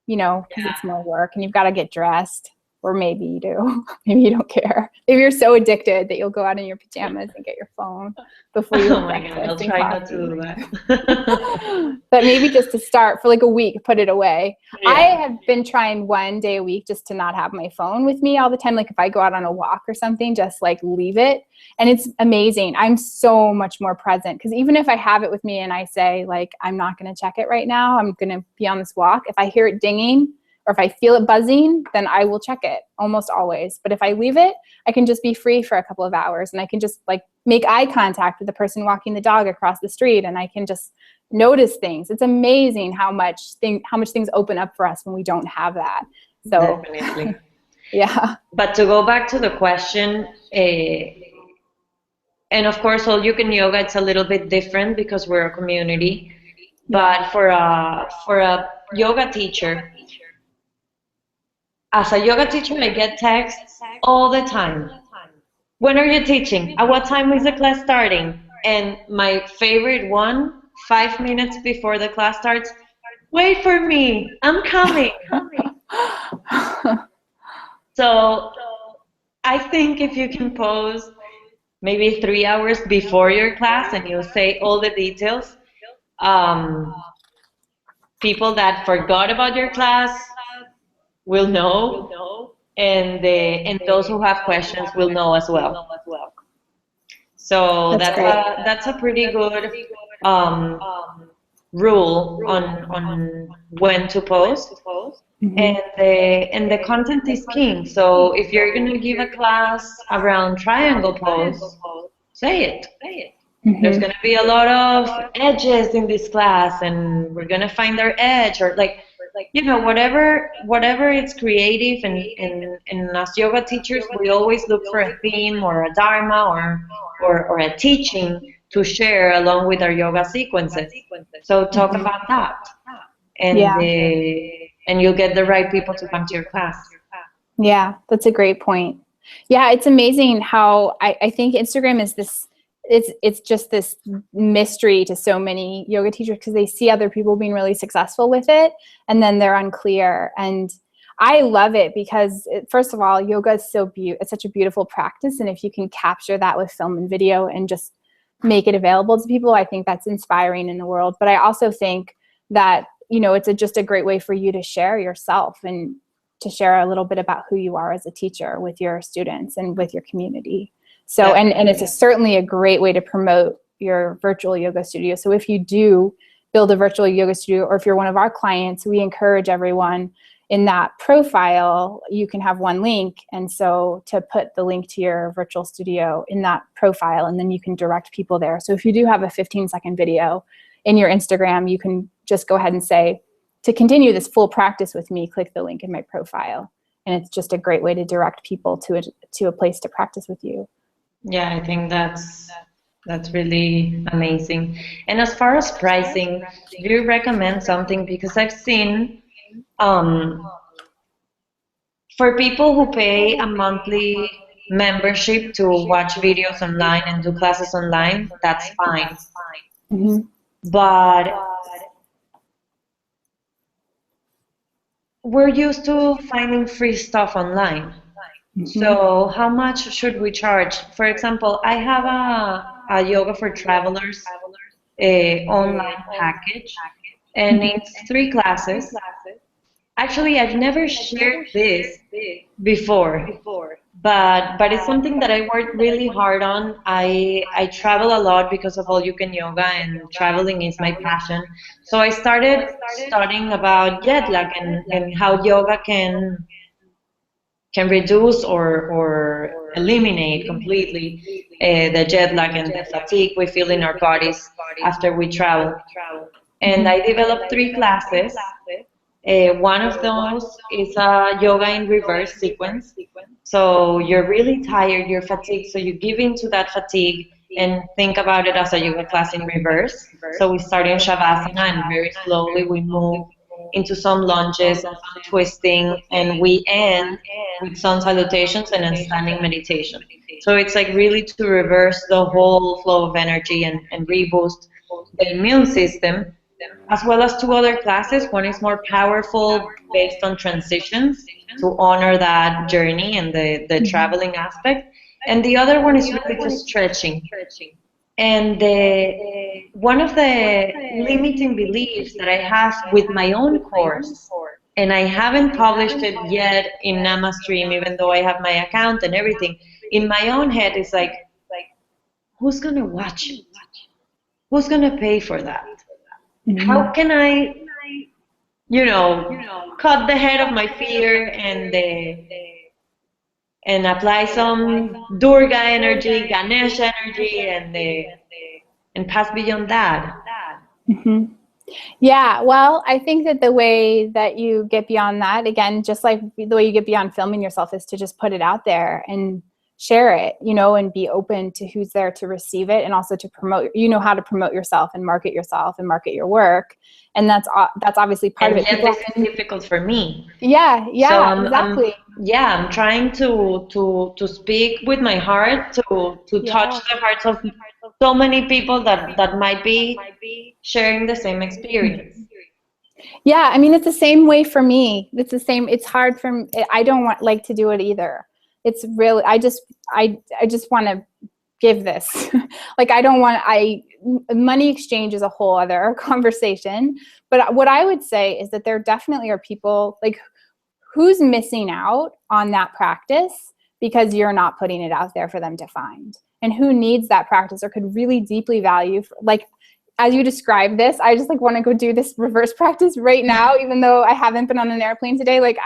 because it's more work and you've got to get dressed. Or maybe you do. Maybe you don't care. Maybe you're so addicted that you'll go out in your pajamas and get your phone before you have breakfast. I'll try not to do that. But maybe just to start for like a week, put it away. Yeah. I have been trying 1 day a week just to not have my phone with me all the time. Like if I go out on a walk or something, just like leave it. And it's amazing. I'm so much more present, because even if I have it with me and I say like, I'm not going to check it right now, I'm going to be on this walk. If I hear it dinging, or if I feel it buzzing, then I will check it almost always. But if I leave it, I can just be free for a couple of hours and I can just like make eye contact with the person walking the dog across the street, and I can just notice things. It's amazing how much things open up for us when we don't have that. So definitely. Yeah. But to go back to the question, and of course, All You Can Yoga, it's a little bit different because we're a community. But for a yoga teacher, as a yoga teacher, I get texts all the time. When are you teaching? At what time is the class starting? And my favorite one, 5 minutes before the class starts, wait for me, I'm coming. So I think if you can post maybe 3 hours before your class and you say all the details, people that forgot about your class will know, and those who have questions will know as well. So That's great. that's a pretty good um, rule on when to post. Mhm. And the content is king. So if you're gonna give a class around triangle pose, say it. There's Mhm. gonna be a lot of edges in this class, and we're gonna find our edge, or like, whatever it's creative. And as yoga teachers, we always look for a theme or a dharma or a teaching to share along with our yoga sequences. So talk Mhm. about that, and Yeah. and you'll get the right people to come to your class. Yeah, that's a great point. Yeah, it's amazing how I think Instagram is this, it's just this mystery to so many yoga teachers because they see other people being really successful with it and then they're unclear. And I love it because first of all, yoga is it's such a beautiful practice, and if you can capture that with film and video and just make it available to people, I think that's inspiring in the world. But I also think that, it's just a great way for you to share yourself and to share a little bit about who you are as a teacher with your students and with your community. So, and it's certainly a great way to promote your virtual yoga studio. So if you do build a virtual yoga studio, or if you're one of our clients, we encourage everyone in that profile, you can have one link. And so to put the link to your virtual studio in that profile, and then you can direct people there. So if you do have a 15-second video in your Instagram, you can just go ahead and say, to continue this full practice with me, click the link in my profile. And it's just a great way to direct people to a place to practice with you. Yeah, I think that's really amazing. And as far as pricing, do you recommend something? Because I've seen um, for people who pay a monthly membership to watch videos online and do classes online, that's fine. Mm-hmm. But we're used to finding free stuff online. Mm-hmm. So how much should we charge? For example, I have a yoga for travelers online package, and it's 3 classes. Actually, I've never shared this before, but it's something that I worked really hard on. I travel a lot because of all you can yoga, and traveling is my passion. So I started studying about jet lag and how yoga can reduce or eliminate completely the jet lag and the fatigue we feel in our bodies after we travel. And I developed 3 classes. One of those is a yoga in reverse sequence. So you're really tired, you're fatigued, so you give into that fatigue and think about it as a yoga class in reverse. So we start in Shavasana, and very slowly we move into some lunges and some twisting, and we end with sun salutations and a standing meditation. So it's like really to reverse the whole flow of energy and reboost the immune system, as well as 2 other classes. One is more powerful, based on transitions to honor that journey and the traveling aspect. And the other one is really just stretching. And one of the limiting beliefs that I have with my own course, and I haven't published it yet in Namastream, even though I have my account and everything, in my own head is like, who's going to watch it? Who's going to pay for that? How can I, cut the head of my fear and apply some Durga energy, Ganesh energy, and pass beyond that? Mm-hmm. Yeah, well, I think that the way that you get beyond that, again, just like the way you get beyond filming yourself, is to just put it out there and share it, you know, and be open to who's there to receive it, and also to promote, you know, how to promote yourself and market your work. And that's obviously part of And it. yet People this is difficult for me. yeah, So yeah, exactly. I'm trying to speak with my heart, to touch Yeah. the hearts of so many people that might be sharing the same experience. Yeah, I mean, it's the same way for me. It's the same. It's hard for me. I don't like to do it either. It's really, I just want to give this. Like, I don't want, money exchange is a whole other conversation. But what I would say is that there definitely are people, like, who's missing out on that practice because you're not putting it out there for them to find, and who needs that practice or could really deeply value, like, as you describe this, I just like want to go do this reverse practice right now, even though I haven't been on an airplane today. Like,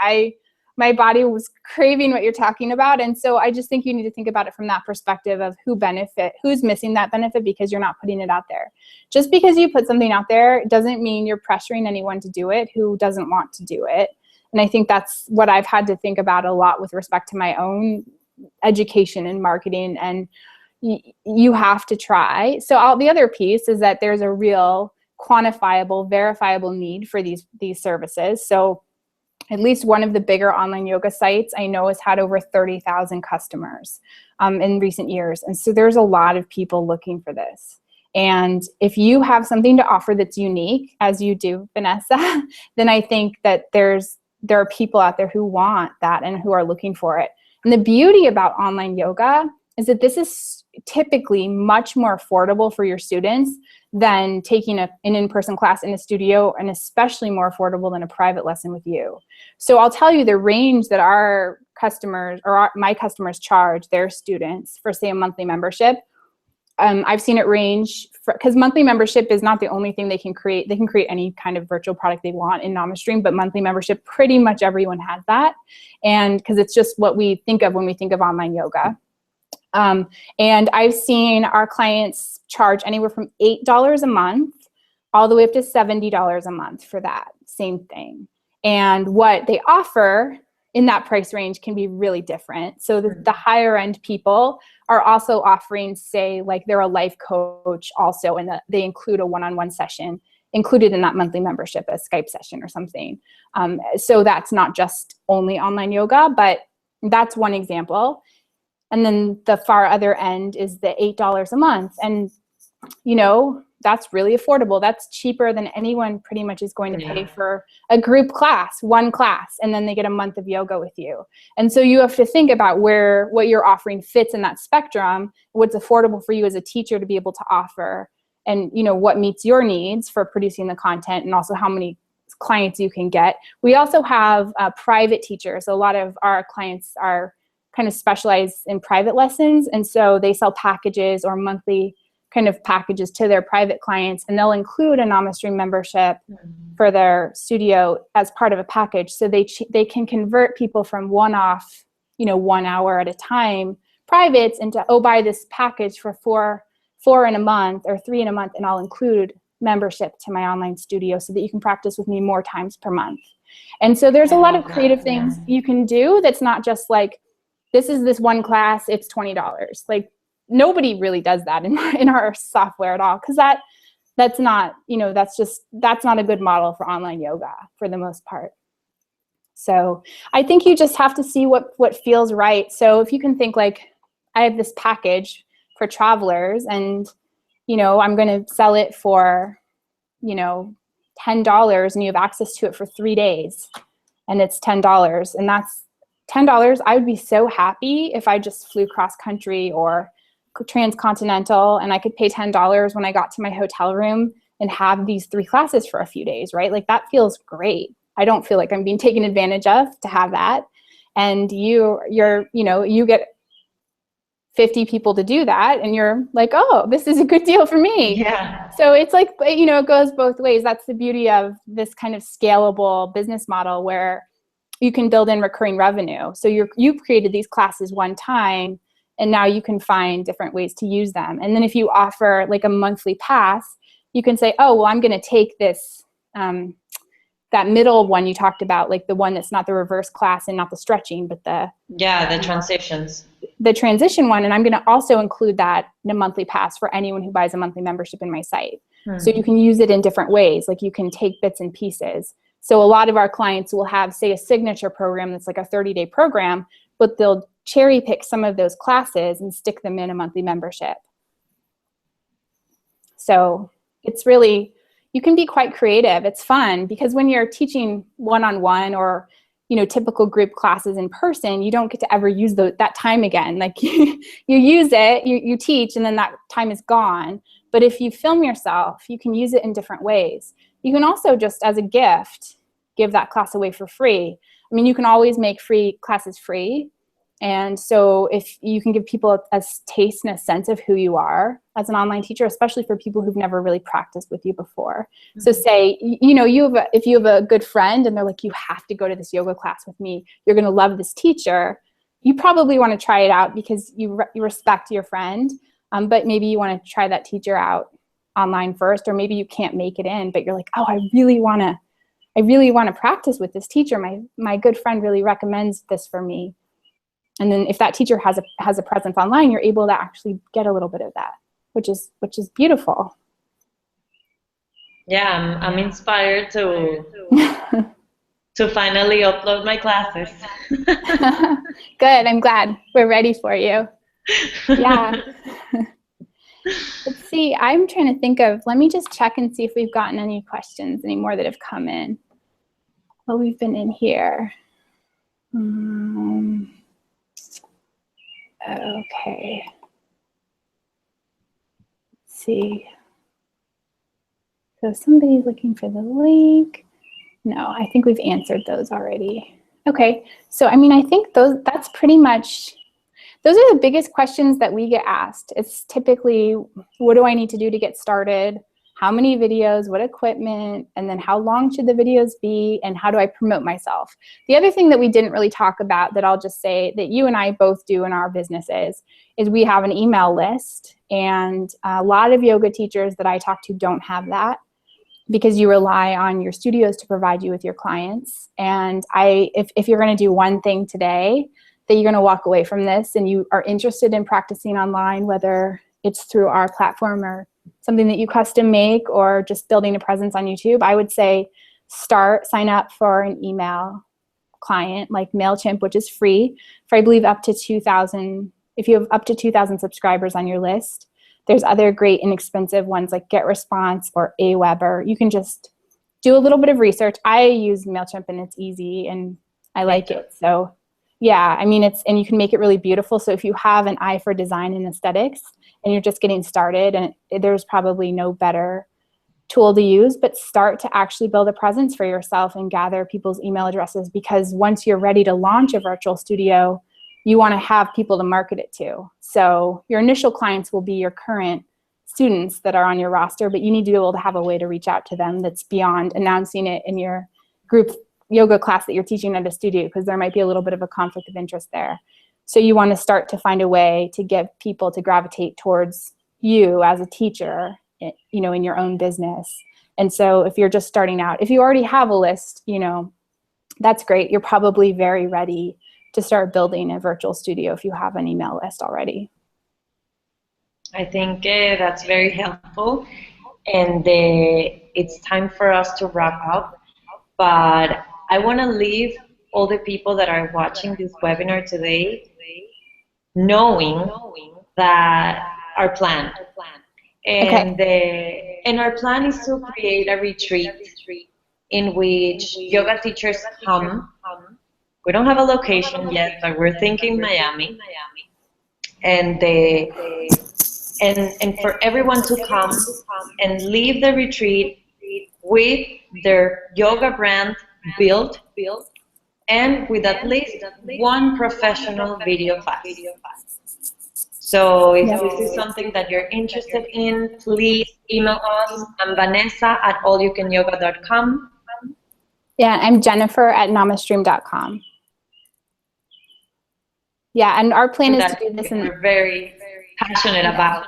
my body was craving what you're talking about. And so I just think you need to think about it from that perspective of who's missing that benefit because you're not putting it out there. Just because you put something out there doesn't mean you're pressuring anyone to do it who doesn't want to do it. And I think that's what I've had to think about a lot with respect to my own education and marketing. And you have to try. So the other piece is that there's a real quantifiable, verifiable need for these services. So at least one of the bigger online yoga sites I know has had over 30,000 customers in recent years. And so there's a lot of people looking for this. And if you have something to offer that's unique, as you do, Vanessa, then I think that there are people out there who want that and who are looking for it. And the beauty about online yoga is that this is typically much more affordable for your students than taking an in-person class in a studio, and especially more affordable than a private lesson with you. So I'll tell you the range that our customers, or my customers, charge their students for, say, a monthly membership. I've seen it range, because monthly membership is not the only thing they can create. They can create any kind of virtual product they want in Namastream, but monthly membership, pretty much everyone has that. And because it's just what we think of when we think of online yoga. And I've seen our clients charge anywhere from $8 a month all the way up to $70 a month for that same thing. And what they offer in that price range can be really different. So the higher end people are also offering, say, like they're a life coach also, and they include a one-on-one session included in that monthly membership, a Skype session or something. So that's not just only online yoga, but that's one example. And then the far other end is the $8 a month. And, you know, that's really affordable. That's cheaper than anyone pretty much is going to pay for a group class, one class, and then they get a month of yoga with you. And so you have to think about what you're offering fits in that spectrum, what's affordable for you as a teacher to be able to offer, and, you know, what meets your needs for producing the content, and also how many clients you can get. We also have private teachers. A lot of our clients are kind of specialized in private lessons, and so they sell packages or monthly kind of packages to their private clients, and they'll include a Namastream membership for their studio as part of a package. So they can convert people from one-off, you know, 1 hour at a time privates into, oh, buy this package for four in a month or 3 in a month, and I'll include membership to my online studio so that you can practice with me more times per month. And so there's a lot of creative things you can do that's not just like, this is this one class, it's $20. Like, nobody really does that in our software at all, because that's not, you know, that's not a good model for online yoga for the most part. So I think you just have to see what feels right. So if you can think like, I have this package for travelers, and, you know, I'm going to sell it for, you know, $10, and you have access to it for 3 days, and it's $10, and that's $10. I would be so happy if I just flew cross country or transcontinental, and I could pay $10 when I got to my hotel room and have these 3 classes for a few days, right? Like, that feels great. I don't feel like I'm being taken advantage of to have that. And you know, you get 50 people to do that, and you're like, oh, this is a good deal for me. Yeah. So it's like, you know, it goes both ways. That's the beauty of this kind of scalable business model, where you can build in recurring revenue. So you've created these classes one time, and now you can find different ways to use them. And then if you offer like a monthly pass, you can say, oh, well, I'm going to take this that middle one you talked about, like the one that's not the reverse class and not the stretching, but the transitions. The transition one, and I'm going to also include that in a monthly pass for anyone who buys a monthly membership in my site. So you can use it in different ways, like you can take bits and pieces. So a lot of our clients will have, say, a signature program that's like a 30-day program, but they'll cherry pick some of those classes and stick them in a monthly membership. So it's really, you can be quite creative. It's fun because when you're teaching one-on-one or, you know, typical group classes in person, you don't get to ever use that time again. Like you use it, you teach, and then that time is gone. But if you film yourself, you can use it in different ways. You can also just, as a gift, give that class away for free. I mean, you can always make free classes free. And so if you can give people a taste and a sense of who you are as an online teacher, especially for people who've never really practiced with you before. So say, you know, if you have a good friend and they're like, you have to go to this yoga class with me, you're going to love this teacher, you probably want to try it out because you respect your friend, but maybe you want to try that teacher out online first, or maybe you can't make it in, but you're like, oh, I really want to practice with this teacher. My good friend really recommends this for me. And then if that teacher has a presence online, you're able to actually get a little bit of that, which is beautiful. Yeah, I'm inspired to finally upload my classes. Good, I'm glad. We're ready for you. Yeah. Let's see, I'm trying to think of, let me just check and see if we've gotten any questions anymore that have come in while we've been in here. Okay. Let's see. So somebody's looking for the link. No, I think we've answered those already. Okay, so I mean, I think that's pretty much, those are the biggest questions that we get asked. It's typically, what do I need to do to get started? How many videos, what equipment, and then how long should the videos be, and how do I promote myself? The other thing that we didn't really talk about that I'll just say that you and I both do in our businesses is we have an email list, and a lot of yoga teachers that I talk to don't have that because you rely on your studios to provide you with your clients. And if you're going to do one thing today that you're going to walk away from this and you are interested in practicing online, whether it's through our platform or something that you custom make or just building a presence on YouTube, I would say sign up for an email client like MailChimp, which is free for, I believe, up to 2,000. If you have up to 2,000 subscribers on your list, there's other great inexpensive ones like GetResponse or Aweber. You can just do a little bit of research. I use MailChimp and it's easy and I like it. So yeah, I mean, and you can make it really beautiful. So if you have an eye for design and aesthetics and you're just getting started, and there's probably no better tool to use, but start to actually build a presence for yourself and gather people's email addresses, because once you're ready to launch a virtual studio, you want to have people to market it to. So your initial clients will be your current students that are on your roster, but you need to be able to have a way to reach out to them that's beyond announcing it in your group yoga class that you're teaching at a studio, because there might be a little bit of a conflict of interest there. So you want to start to find a way to get people to gravitate towards you as a teacher, you know, in your own business. And so if you're just starting out, if you already have a list, you know, that's great. You're probably very ready to start building a virtual studio if you have an email list already. I think that's very helpful. And it's time for us to wrap up. But I want to leave all the people that are watching this webinar today knowing that our plan. And, and our plan is to create a retreat in which yoga teachers come. We don't have a location yet, but we're thinking Miami. And for everyone to come and leave the retreat with their yoga brand built and with at least one professional video class. So if this is something that you're interested in, please email us. I'm Vanessa@allyoucanyoga.com. Yeah, I'm Jennifer@Namastream.com. Yeah, and our plan is to do this. We're very passionate about.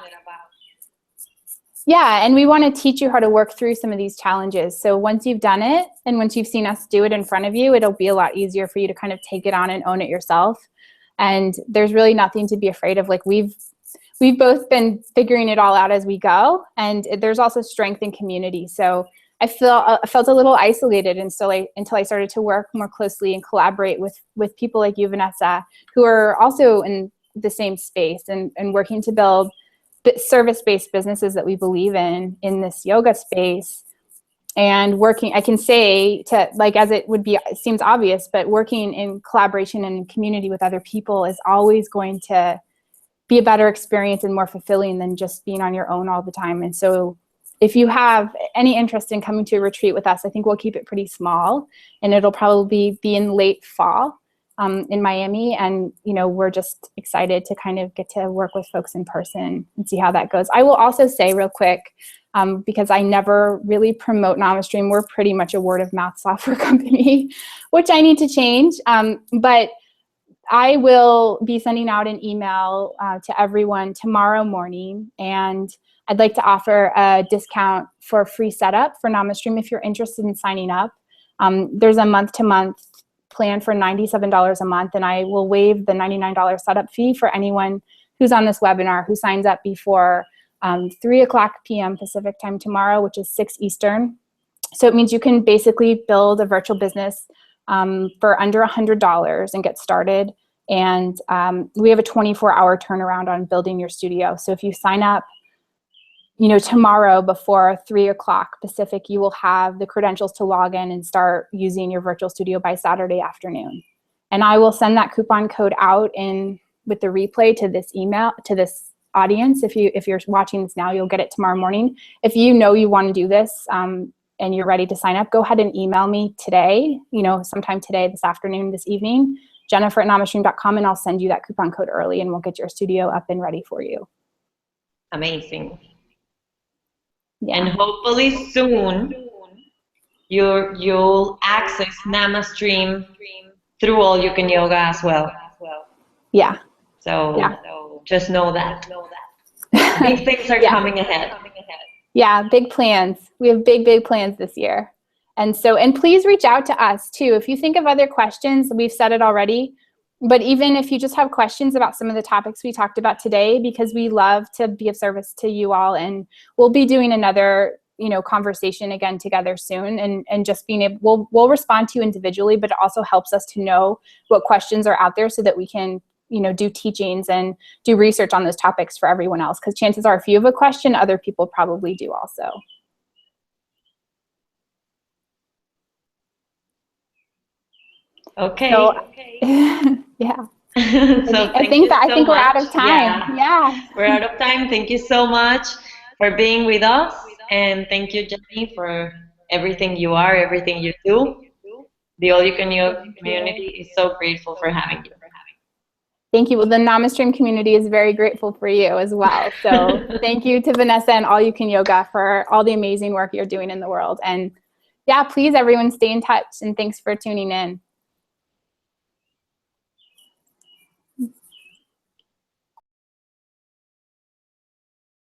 Yeah, and we want to teach you how to work through some of these challenges. So once you've done it and once you've seen us do it in front of you, it'll be a lot easier for you to kind of take it on and own it yourself. And there's really nothing to be afraid of. Like we've both been figuring it all out as we go, and there's also strength in community. So I felt a little isolated until I started to work more closely and collaborate with people like you, Vanessa, who are also in the same space and working to build service-based businesses that we believe in this yoga space. And working, I can say, to like, as it seems obvious, but working in collaboration and in community with other people is always going to be a better experience and more fulfilling than just being on your own all the time. And so if you have any interest in coming to a retreat with us, I think we'll keep it pretty small, and it'll probably be in late fall in Miami. And, you know, we're just excited to kind of get to work with folks in person and see how that goes. I will also say real quick, because I never really promote Namastream, we're pretty much a word of mouth software company, which I need to change. But I will be sending out an email to everyone tomorrow morning, and I'd like to offer a discount for a free setup for Namastream if you're interested in signing up. There's a month-to-month plan for $97 a month, and I will waive the $99 setup fee for anyone who's on this webinar who signs up before 3:00 p.m. Pacific time tomorrow, which is 6 Eastern. So it means you can basically build a virtual business for under $100 and get started. And we have a 24-hour turnaround on building your studio. So if you sign up, you know, tomorrow before 3:00 Pacific, you will have the credentials to log in and start using your virtual studio by Saturday afternoon. And I will send that coupon code out with the replay to this email, to this audience. If you're watching this now, you'll get it tomorrow morning. If you know you want to do this and you're ready to sign up, go ahead and email me today, you know, sometime today, this afternoon, this evening, Jennifer@namastream.com, and I'll send you that coupon code early, and we'll get your studio up and ready for you. Amazing. Yeah. And hopefully soon you'll access Namastream through All You Can Yoga as well. Yeah. So yeah. Just know that. Big things are coming ahead. Yeah, big plans. We have big plans this year. And please reach out to us too. If you think of other questions, we've said it already, but even if you just have questions about some of the topics we talked about today, because we love to be of service to you all, and we'll be doing another, you know, conversation again together soon, and just being able, we'll respond to you individually, but it also helps us to know what questions are out there so that we can, you know, do teachings and do research on those topics for everyone else. Because chances are, if you have a question, other people probably do also. Okay. So, yeah. So I think we're out of time. Yeah. We're out of time. Thank you so much for being with us, and thank you, Jenny, for everything you are, everything you do. The All You Can Yoga community is so grateful for having you. Thank you. Well, the Namastream community is very grateful for you as well. So thank you to Vanessa and All You Can Yoga for all the amazing work you're doing in the world. And yeah, please everyone stay in touch, and thanks for tuning in.